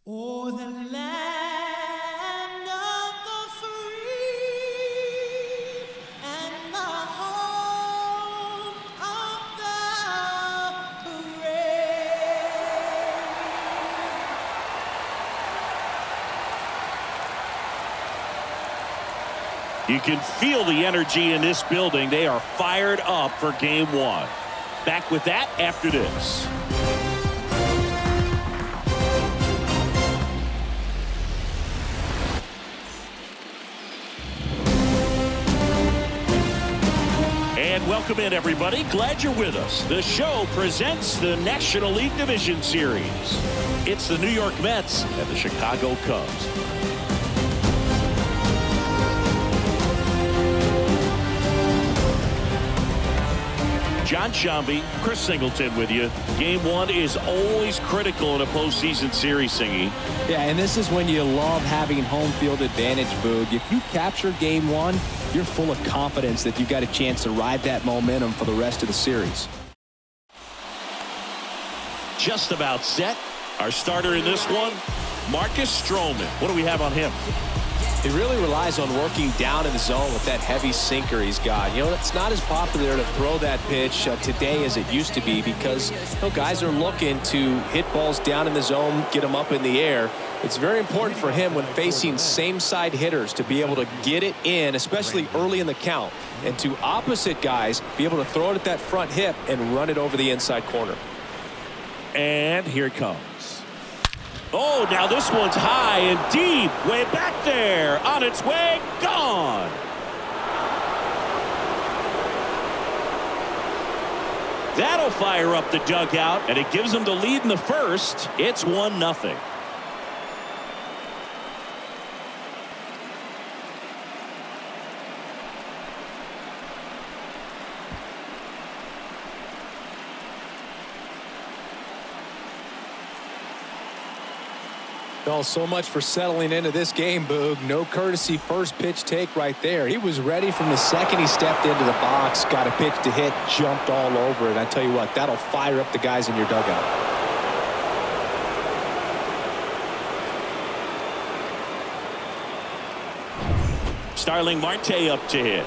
Oh, the land of the free and the home of the brave. You can feel the energy in this building. They are fired up for game one. Back with that after this. And welcome in, everybody. Glad you're with us. The show presents the National League Division Series. It's the New York Mets and the Chicago Cubs. John Shambi, Chris Singleton with you. Game one is always critical in a postseason series, Singy. Yeah, and this is when you love having home field advantage, Boog. If you capture game one, you're full of confidence that you've got a chance to ride that momentum for the rest of the series. Just about set. Our starter in this one, Marcus Stroman. What do we have on him? He really relies on working down in the zone with that heavy sinker he's got. You know, it's not as popular to throw that pitch today as it used to be because guys are looking to hit balls down in the zone, get them up in the air. It's very important for him when facing same-side hitters to be able to get it in, especially early in the count, and to opposite guys be able to throw it at that front hip and run it over the inside corner. And here it comes. Oh, now this one's high and deep, way back there, on its way, gone. That'll fire up the dugout, and it gives them the lead in the first. It's 1-0. Well, so much for settling into this game, Boog. No courtesy first pitch take right there. He was ready from the second he stepped into the box, got a pitch to hit, jumped all over it. I tell you what, that'll fire up the guys in your dugout. Starling Marte up to hit.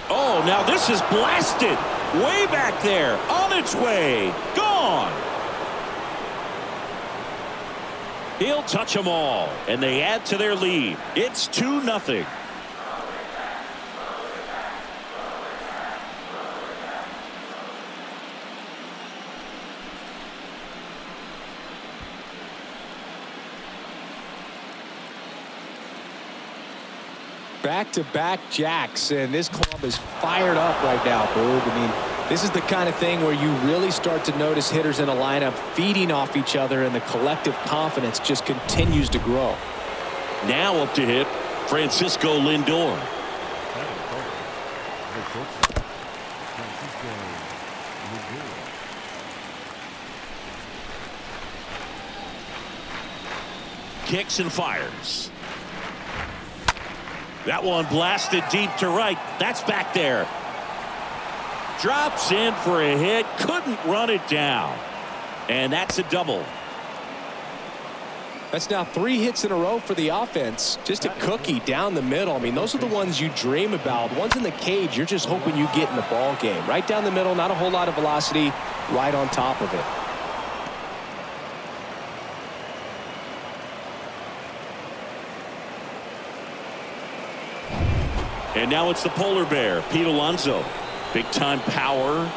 Oh, now this is blasted. Way back there, on its way, gone. He'll touch them all, and they add to their lead. It's 2-0. Back-to-back jacks, and this club is fired up right now, Boog. I mean, this is the kind of thing where you really start to notice hitters in a lineup feeding off each other, and the collective confidence just continues to grow. Now up to hit, Francisco Lindor. Kicks and fires. That one blasted deep to right. That's back there. Drops in for a hit. Couldn't run it down. And that's a double. That's now 3 hits in a row for the offense. Just a cookie down the middle. I mean, those are the ones you dream about. Ones in the cage, you're just hoping you get in the ball game. Right down the middle, not a whole lot of velocity, right on top of it. And now it's the polar bear, Pete Alonso. Big time power.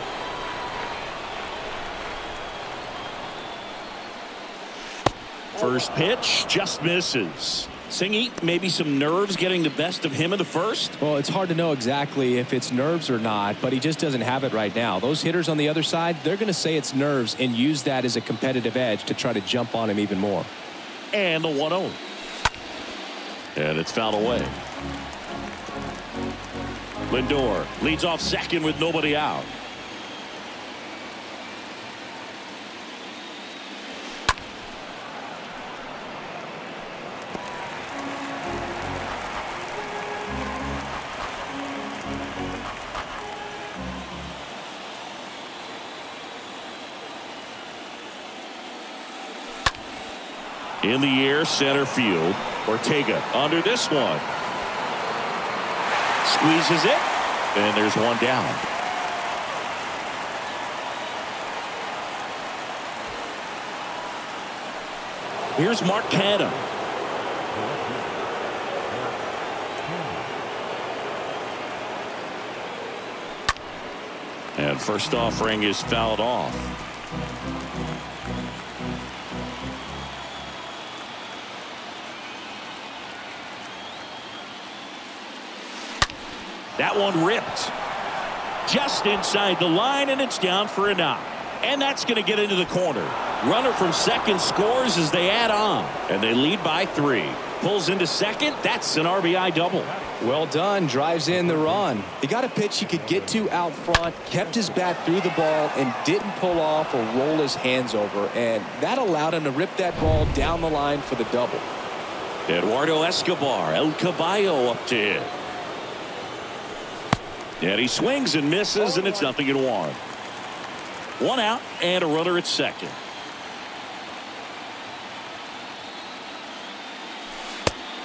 First pitch just misses. Singy, maybe some nerves getting the best of him in the first? Well, it's hard to know exactly if it's nerves or not, but he just doesn't have it right now. Those hitters on the other side, they're going to say it's nerves and use that as a competitive edge to try to jump on him even more. And the 1-0. And it's fouled away. Lindor leads off second with nobody out. In the air, center field. Ortega under this one. Squeezes it, and there's one down. Here's Mark Canha. And first offering is fouled off. That one ripped just inside the line, and it's down for a knock. And that's going to get into the corner. Runner from second scores as they add on, and they lead by 3. Pulls into second. That's an RBI double. Well done. Drives in the run. He got a pitch he could get to out front, kept his bat through the ball, and didn't pull off or roll his hands over. And that allowed him to rip that ball down the line for the double. Eduardo Escobar, El Caballo up to hit. And he swings and misses, and it's 0-1. 1 out and a runner at second.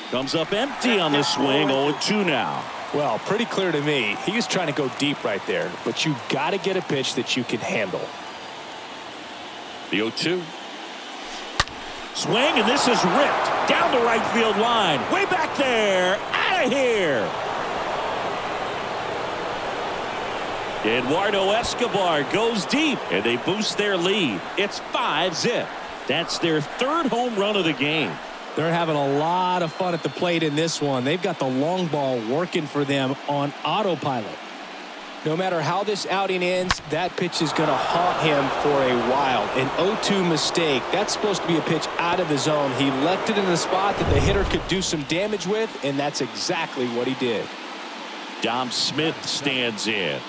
Comes up empty on the swing. 0-2 now. Well, pretty clear to me. He was trying to go deep right there, but you got to get a pitch that you can handle. The 0-2. Swing, and this is ripped down the right field line. Way back there. Out of here. Eduardo Escobar goes deep, and they boost their lead. It's 5-0. That's their 3rd home run of the game. They're having a lot of fun at the plate in this one. They've got the long ball working for them on autopilot. No matter how this outing ends, that pitch is going to haunt him for a while. An 0-2 mistake. That's supposed to be a pitch out of the zone. He left it in the spot that the hitter could do some damage with, and that's exactly what he did. Dom Smith stands in.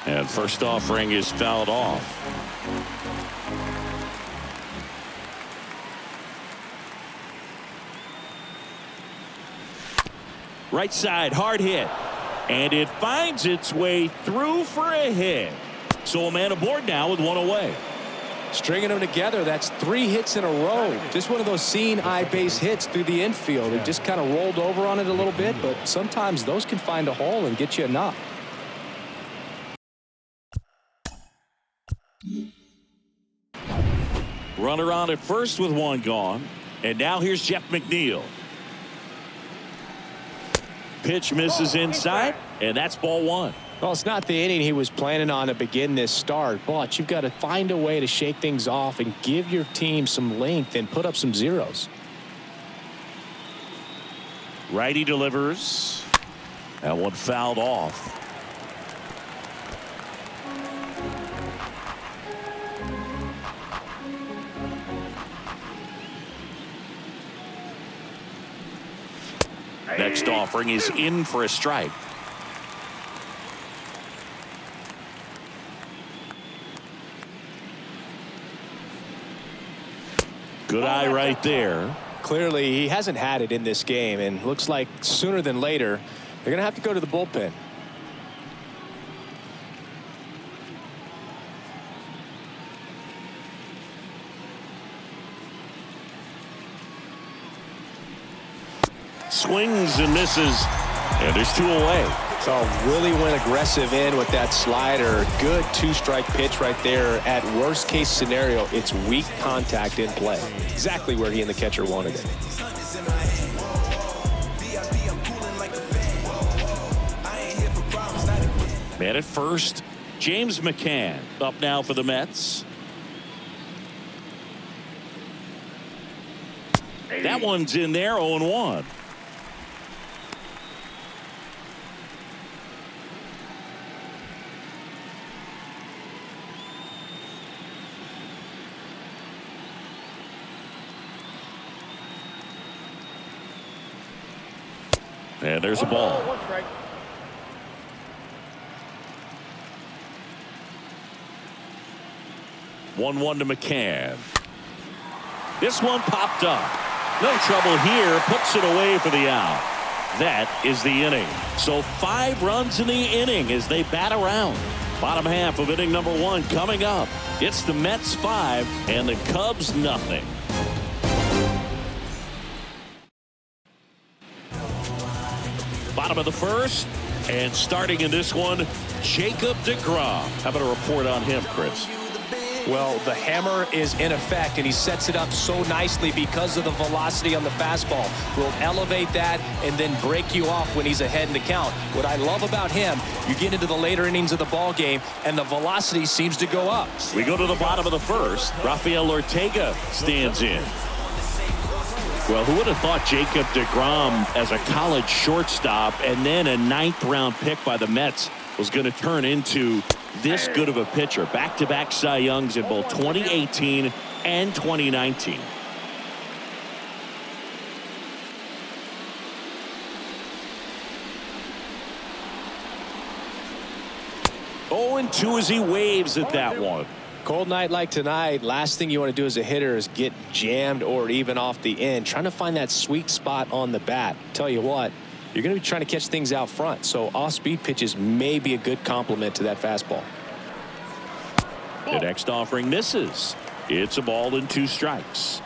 And first offering is fouled off. Right side, hard hit. And it finds its way through for a hit. So a man aboard now with 1 away. Stringing them together, that's 3 hits in a row. Just one of those seeing eye base hits through the infield. It just kind of rolled over on it a little bit, but sometimes those can find a hole and get you a knock. Runner on at first with 1 gone. And now here's Jeff McNeil. Pitch misses inside, and that's ball 1. Well, it's not the inning he was planning on to begin this start, but you've got to find a way to shake things off and give your team some length and put up some zeros. Righty delivers. That one fouled off. Next offering is in for a strike. Good eye right there. Clearly, he hasn't had it in this game, and looks like sooner than later, they're going to have to go to the bullpen. Swings and misses, and there's 2 away. So really went aggressive in with that slider. Good 2-strike pitch right there. At worst case scenario, it's weak contact in play. Exactly where he and the catcher wanted it. Man at first, James McCann up now for the Mets. That one's in there, 0-1. And there's a ball. 1-1 to McCann. This one popped up. No trouble here. Puts it away for the out. That is the inning. So 5 runs in the inning as they bat around. Bottom half of inning number 1 coming up. It's the Mets 5 and the Cubs nothing. Bottom of the first, and starting in this one, Jacob deGrom. How about a report on him, Chris? Well, the hammer is in effect, and he sets it up so nicely because of the velocity on the fastball. Will elevate that and then break you off when he's ahead in the count. What I love about him, you get into the later innings of the ball game, and the velocity seems to go up. We go to the bottom of the first. Rafael Ortega stands in. Well, who would have thought Jacob deGrom as a college shortstop and then a 9th-round pick by the Mets was going to turn into this good of a pitcher? Back-to-back Cy Youngs in both 2018 and 2019. Oh, and 2 as he waves at that one. Cold night like tonight, last thing you want to do as a hitter is get jammed or even off the end. Trying to find that sweet spot on the bat. Tell you what, you're going to be trying to catch things out front, so off-speed pitches may be a good complement to that fastball. The next offering misses. It's a ball and 2 strikes.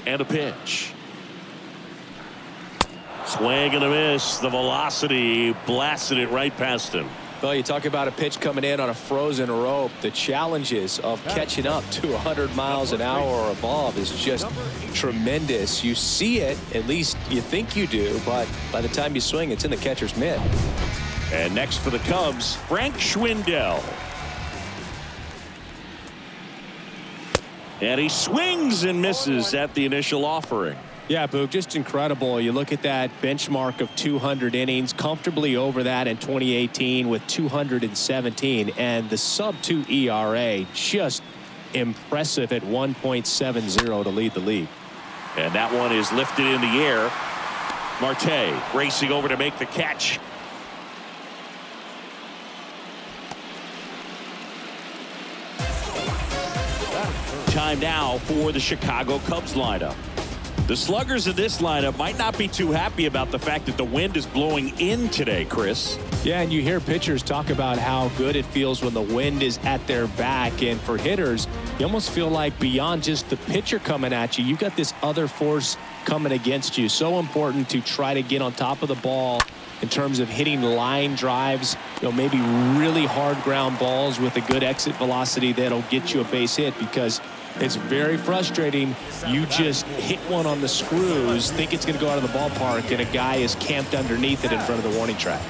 And a pitch. Swing and a miss. The velocity blasted it right past him. Well, you talk about a pitch coming in on a frozen rope. The challenges of catching up to 100 miles an hour or above is just tremendous. You see it, at least you think you do, but by the time you swing, it's in the catcher's mitt. And next for the Cubs, Frank Schwindel. And he swings and misses at the initial offering. Yeah, Boog, just incredible. You look at that benchmark of 200 innings, comfortably over that in 2018 with 217, and the sub-2 ERA, just impressive at 1.70 to lead the league. And that one is lifted in the air. Marte racing over to make the catch. Time now for the Chicago Cubs lineup. The sluggers in this lineup might not be too happy about the fact that the wind is blowing in today, Chris. Yeah, and you hear pitchers talk about how good it feels when the wind is at their back. And for hitters, you almost feel like beyond just the pitcher coming at you, you've got this other force coming against you. So important to try to get on top of the ball in terms of hitting line drives, maybe really hard ground balls with a good exit velocity that'll get you a base hit, because it's very frustrating. You just hit one on the screws, think it's going to go out of the ballpark, and a guy is camped underneath it in front of the warning track.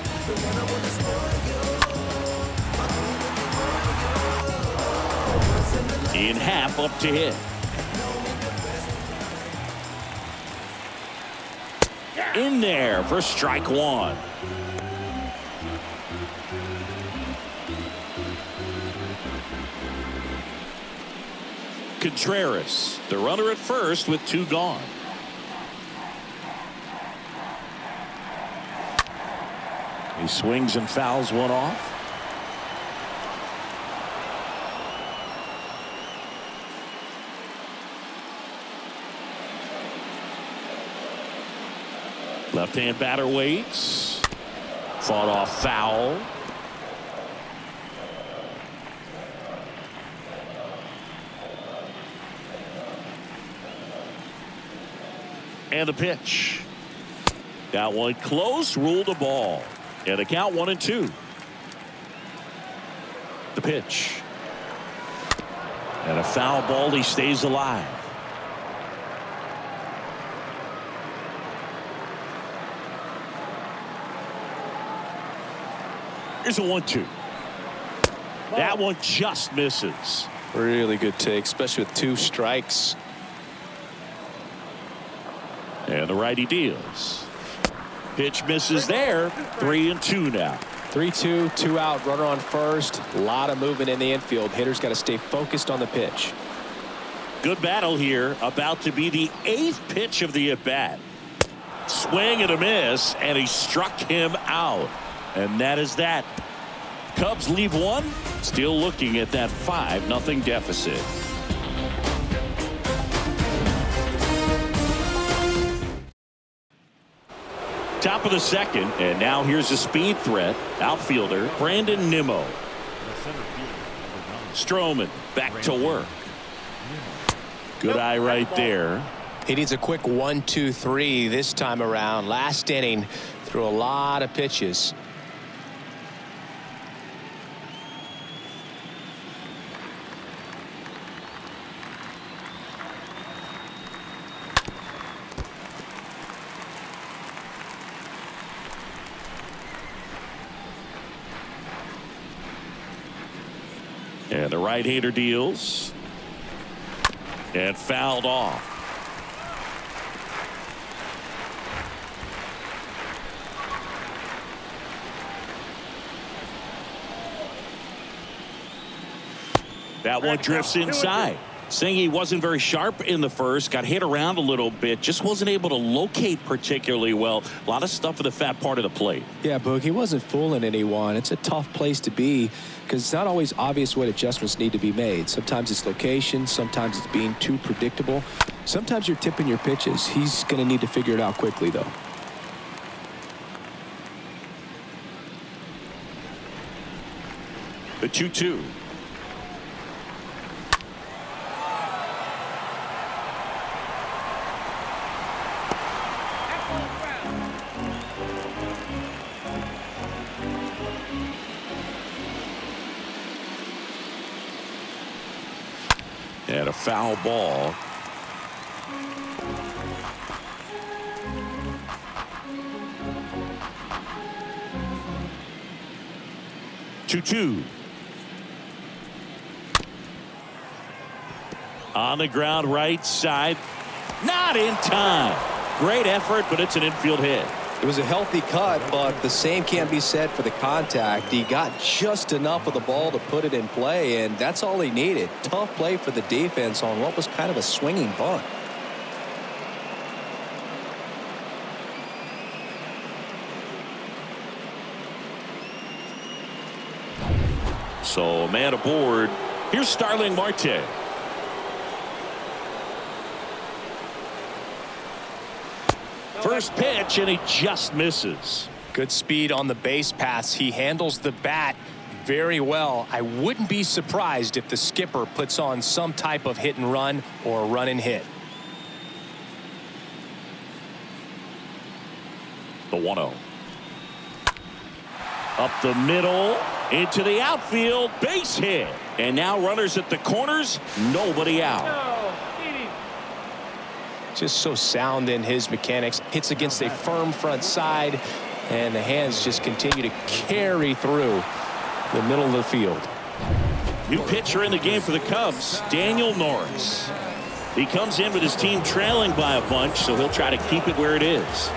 In half, up to hit. In there for strike 1. Contreras, the runner at first with 2 gone. He swings and fouls one off. Left-hand batter waits. Fought off foul. And the pitch. That one close, ruled a ball. And the count 1-2. The pitch. And a foul ball. He stays alive. Here's a 1-2. That one just misses. Really good take, especially with 2 strikes. And the righty deals. Pitch misses there. 3-2 now. 3-2, 2 out, runner on first. A lot of movement in the infield. Hitters got to stay focused on the pitch. Good battle here. About to be the 8th pitch of the at-bat. Swing and a miss, and he struck him out. And that is that. Cubs leave one. Still looking at that 5-0 deficit. Top of the second, and now here's a speed threat. Outfielder Brandon Nimmo. Stroman back to work. Good eye right there. He needs a quick 1-2-3 this time around. Last inning, threw a lot of pitches. And the right-hander deals. And fouled off. That one drifts inside. Saying he wasn't very sharp in the first, got hit around a little bit, just wasn't able to locate particularly well. A lot of stuff in the fat part of the plate. Yeah, Boog, he wasn't fooling anyone. It's a tough place to be because it's not always obvious what adjustments need to be made. Sometimes it's location, sometimes it's being too predictable. Sometimes you're tipping your pitches. He's going to need to figure it out quickly, though. The 2-2. And a foul ball. Two. On the ground right side. Not in time. Great effort, but it's an infield hit. It was a healthy cut, but the same can't be said for the contact. He got just enough of the ball to put it in play, and that's all he needed. Tough play for the defense on what was kind of a swinging bunt. So a man aboard. Here's Starling Marte. First pitch, and he just misses. Good speed on the base paths. He handles the bat very well. I wouldn't be surprised if the skipper puts on some type of hit and run or run and hit. The 1-0. Up the middle, into the outfield, base hit. And now runners at the corners, nobody out. Just so sound in his mechanics. Hits against a firm front side, and the hands just continue to carry through the middle of the field. New pitcher in the game for the Cubs, Daniel Norris. He comes in with his team trailing by a bunch, so he'll try to keep it where it is.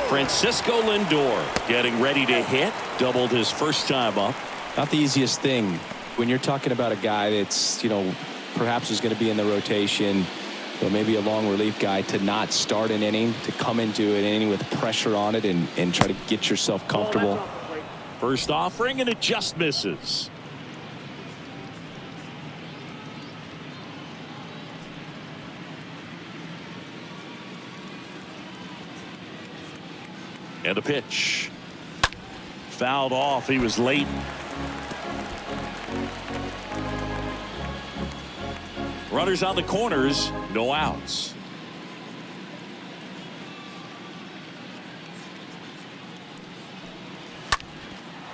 Francisco Lindor getting ready to hit. Doubled his first time up. Not the easiest thing when you're talking about a guy that's, perhaps is going to be in the rotation, or maybe a long relief guy, to not start an inning, to come into an inning with pressure on it and try to get yourself comfortable. First offering, and it just misses. And the pitch. Fouled off. He was late. Runners on the corners, no outs.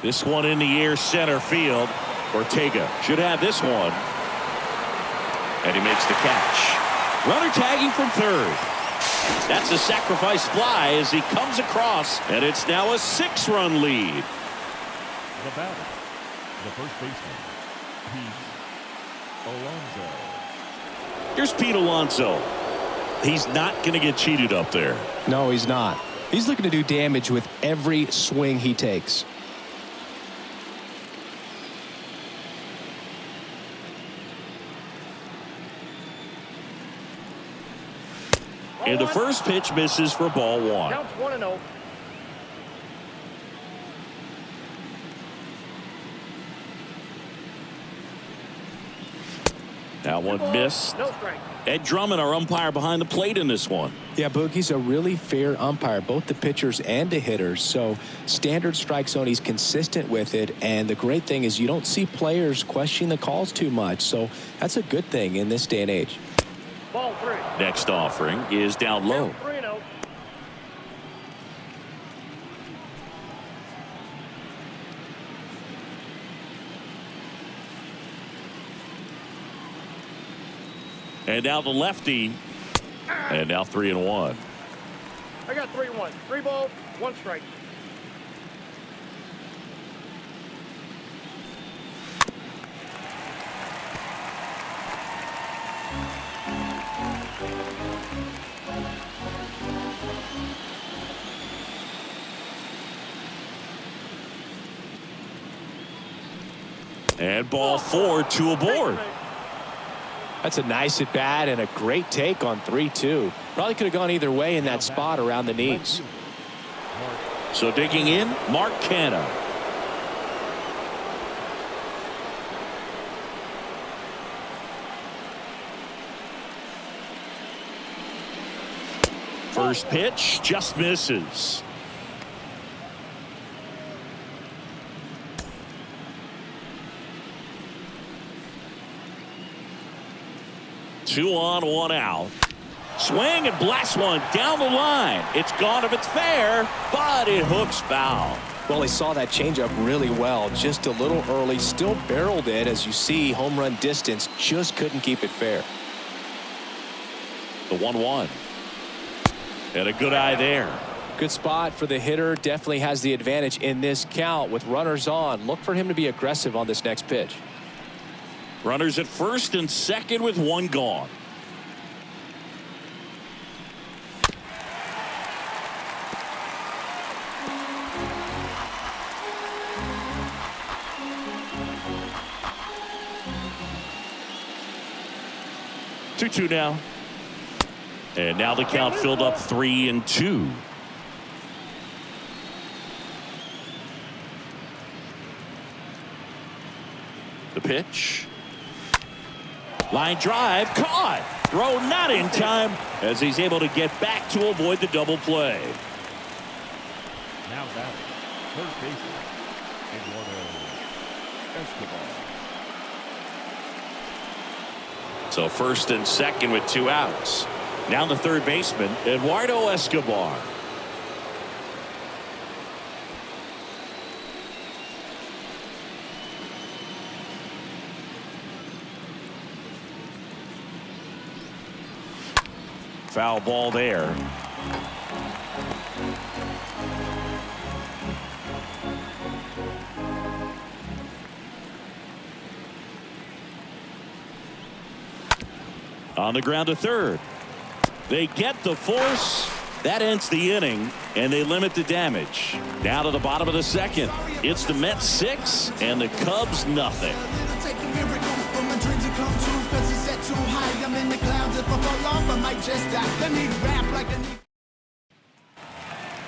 This one in the air, center field. Ortega should have this one. And he makes the catch. Runner tagging from third. That's a sacrifice fly as he comes across, and it's now a 6-run lead. The batter, the first baseman, Pete Alonso. Here's Pete Alonso. He's not going to get cheated up there. No, he's not. He's looking to do damage with every swing he takes. And the first pitch misses for ball one. Counts 1-0. Now one missed. Ed Drummond, our umpire behind the plate in this one. Yeah, Boogie's a really fair umpire, both the pitchers and the hitters. So standard strike zone, he's consistent with it. And the great thing is you don't see players question the calls too much. So that's a good thing in this day and age. Ball 3. Next offering is down low. 3-0. And now the lefty. And now 3-1. I got 3-1. 3 balls, 1 strike. And ball 4, 2 aboard. That's a nice at bat and a great take on 3-2. Probably could have gone either way in that spot around the knees. So digging in, Mark Canha. First pitch just misses. Two on, 1 out. Swing and blast one down the line. It's gone if it's fair, but it hooks foul. Well, he saw that changeup really well, just a little early, still barreled it. As you see, home run distance, just couldn't keep it fair. The 1-1. And a good eye there. Good spot for the hitter. Definitely has the advantage in this count with runners on. Look for him to be aggressive on this next pitch. Runners at first and second with 1 gone. Two now. And now the count filled up 3-2. The pitch. Line drive caught. Throw not in time as he's able to get back to avoid the double play. Now batting, third baseman, Eduardo Escobar. So first and second with 2 outs. Now the third baseman, Eduardo Escobar. Foul ball there. On the ground to third. They get the force. That ends the inning, and they limit the damage. Now to the bottom of the second. It's the Mets 6 and the Cubs nothing.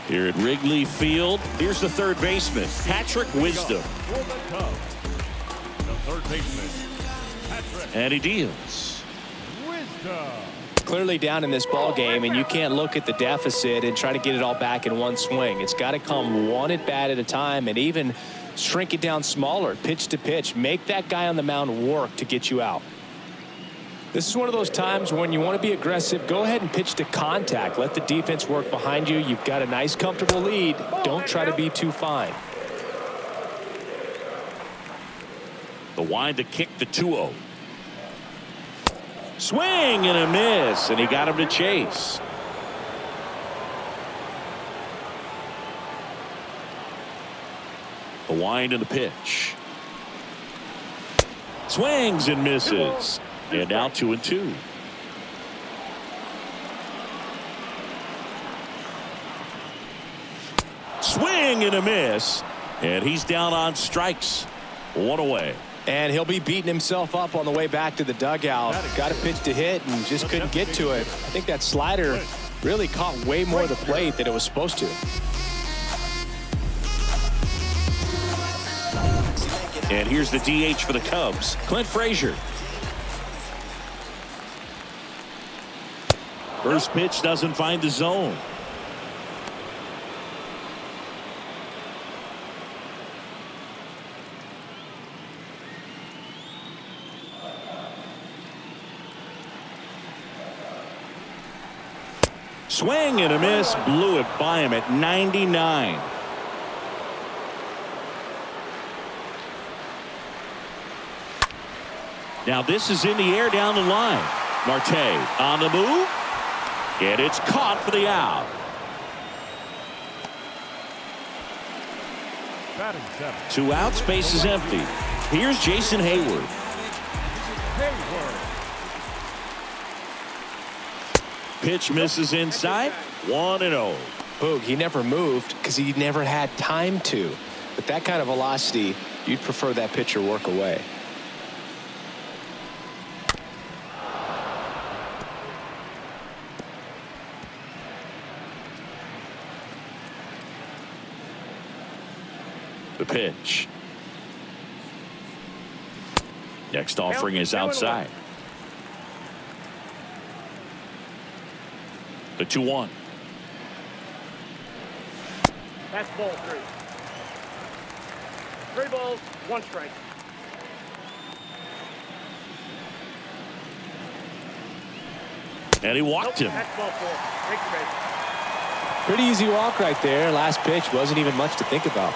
Here at Wrigley Field, here's the third baseman, Patrick Wisdom. For the Cubs, the third baseman, Patrick And he deals. Wisdom. Clearly down in this ball game, and you can't look at the deficit and try to get it all back in one swing. It's got to come one at bat at a time, and even shrink it down smaller, pitch to pitch. Make that guy on the mound work to get you out. This is one of those times when you want to be aggressive. Go ahead and pitch to contact. Let the defense work behind you. You've got a nice, comfortable lead. Don't try to be too fine. The wind to kick the 2-0. Swing and a miss, and he got him to chase. The wind and the pitch. Swings and misses. And now 2-2. Swing and a miss. And he's down on strikes. 1 away. And he'll be beating himself up on the way back to the dugout. Got a pitch to hit and just couldn't get to it. I think that slider really caught way more of the plate than it was supposed to. And here's the DH for the Cubs, Clint Frazier. First pitch doesn't find the zone. Swing and a miss, blew it by him at 99. Now this is in the air down the line. Marte on the move, and it's caught for the out. Batting seven. 2 outs, base is empty. Here's Jason Hayward. Hayward. Pitch misses inside. 1-0. Boog, he never moved because he never had time to. With that kind of velocity, you'd prefer that pitcher work away. The pitch. Next offering is outside. The 2-1. That's ball 3. 3 balls, 1 strike. And he walked him. That's ball 4. Take the base. Pretty easy walk right there. Last pitch wasn't even much to think about.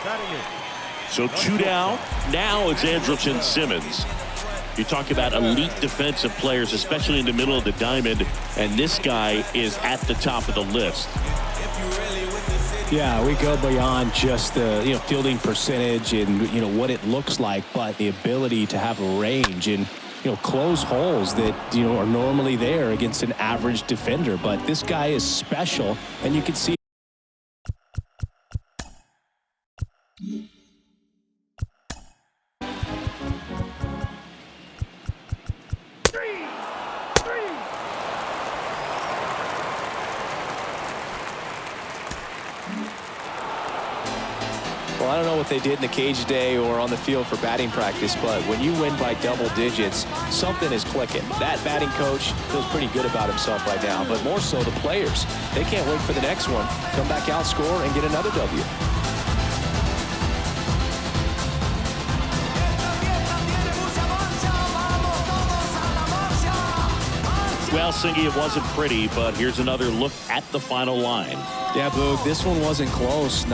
Batting in. So 2 down. Now it's Andrelton Simmons. You talk about elite defensive players, especially in the middle of the diamond, and this guy is at the top of the list. Yeah, we go beyond just the fielding percentage and what it looks like, but the ability to have a range and close holes that are normally there against an average defender. But this guy is special, and you can see. Well, I don't know what they did in the cage today or on the field for batting practice, but when you win by double digits, something is clicking. That batting coach feels pretty good about himself right now, but more so the players. They can't wait for the next one. Come back out, score, and get another W. Well, Singy, it wasn't pretty, but here's another look at the final line. Yeah, Boog, this one wasn't close.